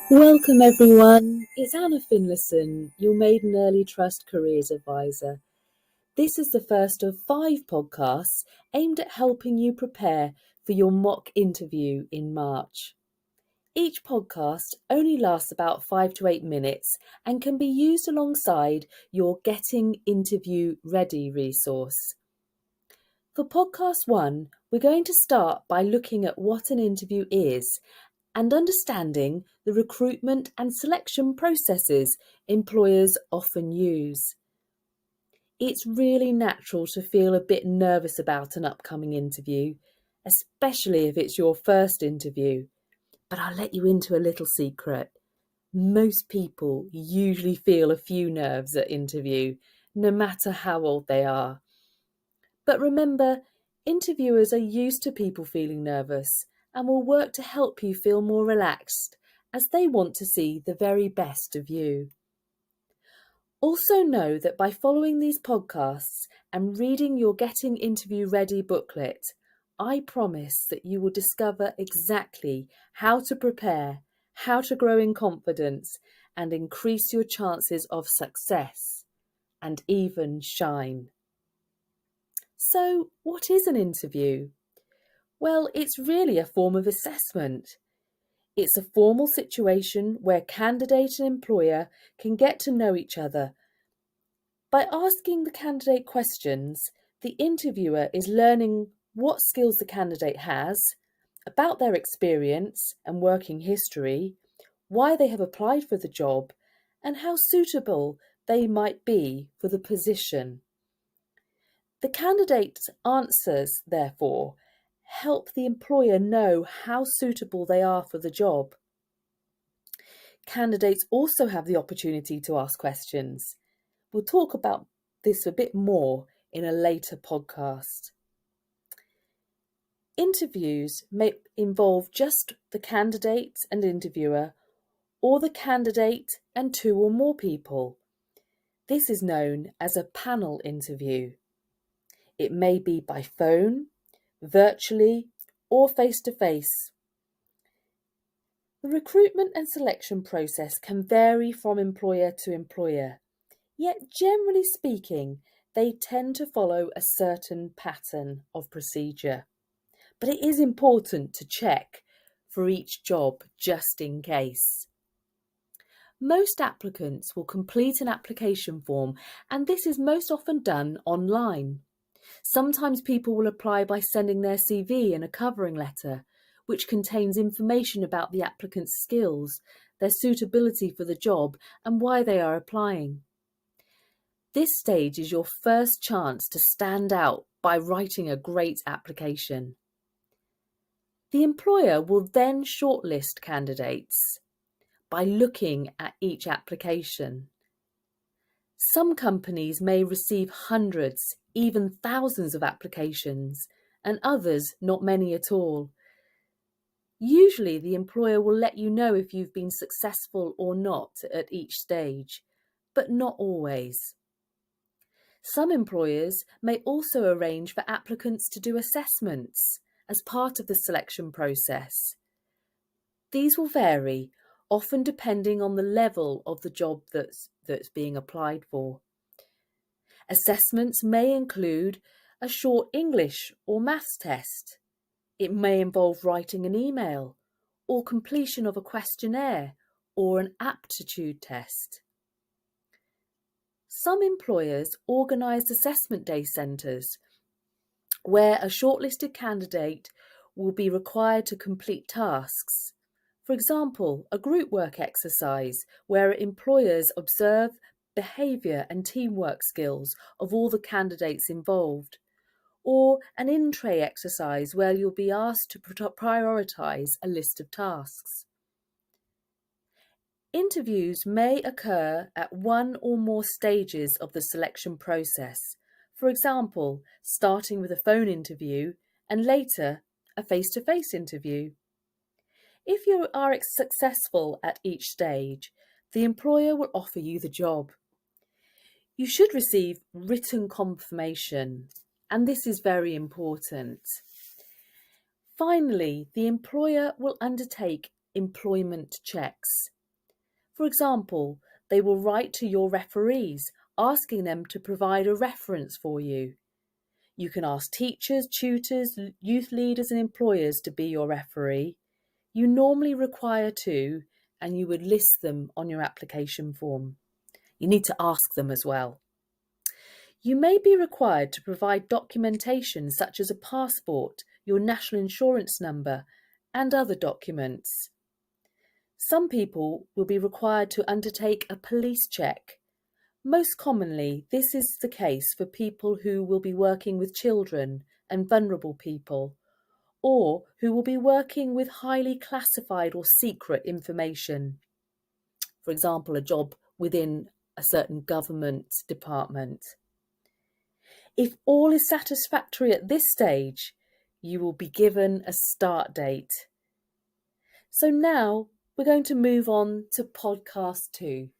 Welcome everyone, it's Anna Finlayson, your Maiden Early Trust Careers Advisor. This is the first of 5 podcasts aimed at helping you prepare for your mock interview in March. Each podcast only lasts about 5 to 8 minutes and can be used alongside your Getting Interview Ready resource. For podcast 1, we're going to start by looking at what an interview is and understanding the recruitment and selection processes employers often use. It's really natural to feel a bit nervous about an upcoming interview, especially if it's your first interview. But I'll let you into a little secret. Most people usually feel a few nerves at interview, no matter how old they are. But remember, interviewers are used to people feeling nervous and will work to help you feel more relaxed, as they want to see the very best of you. Also know that by following these podcasts and reading your Getting Interview Ready booklet, I promise that you will discover exactly how to prepare, how to grow in confidence, and increase your chances of success, and even shine. So, what is an interview? Well, it's really a form of assessment. It's a formal situation where candidate and employer can get to know each other. By asking the candidate questions, the interviewer is learning what skills the candidate has, about their experience and working history, why they have applied for the job, and how suitable they might be for the position. The candidate's answers, therefore, help the employer know how suitable they are for the job. Candidates also have the opportunity to ask questions. We'll talk about this a bit more in a later podcast. Interviews may involve just the candidate and interviewer, or the candidate and 2 or more people. This is known as a panel interview. It may be by phone, virtually, or face-to-face. The recruitment and selection process can vary from employer to employer, yet generally speaking, they tend to follow a certain pattern of procedure. But it is important to check for each job just in case. Most applicants will complete an application form, and this is most often done online. Sometimes people will apply by sending their CV and a covering letter, which contains information about the applicant's skills, their suitability for the job, and why they are applying. This stage is your first chance to stand out by writing a great application. The employer will then shortlist candidates by looking at each application. Some companies may receive hundreds, even thousands of applications, and others not many at all. Usually the employer will let you know if you've been successful or not at each stage, but not always. Some employers may also arrange for applicants to do assessments as part of the selection process. These will vary, often depending on the level of the job that's being applied for. Assessments may include a short English or maths test. It may involve writing an email or completion of a questionnaire or an aptitude test. Some employers organise assessment day centres where a shortlisted candidate will be required to complete tasks. For example, a group work exercise where employers observe behaviour and teamwork skills of all the candidates involved, or an in-tray exercise where you'll be asked to prioritise a list of tasks. Interviews may occur at 1 or more stages of the selection process, for example, starting with a phone interview and later a face-to-face interview. If you are successful at each stage, the employer will offer you the job. You should receive written confirmation, and this is very important. Finally, the employer will undertake employment checks. For example, they will write to your referees asking them to provide a reference for you. You can ask teachers, tutors, youth leaders and employers to be your referee. You normally require two, and you would list them on your application form. You need to ask them as well. You may be required to provide documentation such as a passport, your national insurance number, and other documents. Some people will be required to undertake a police check. Most commonly, this is the case for people who will be working with children and vulnerable people, or who will be working with highly classified or secret information. For example, a job within a certain government department. If all is satisfactory at this stage, you will be given a start date. So now we're going to move on to podcast 2.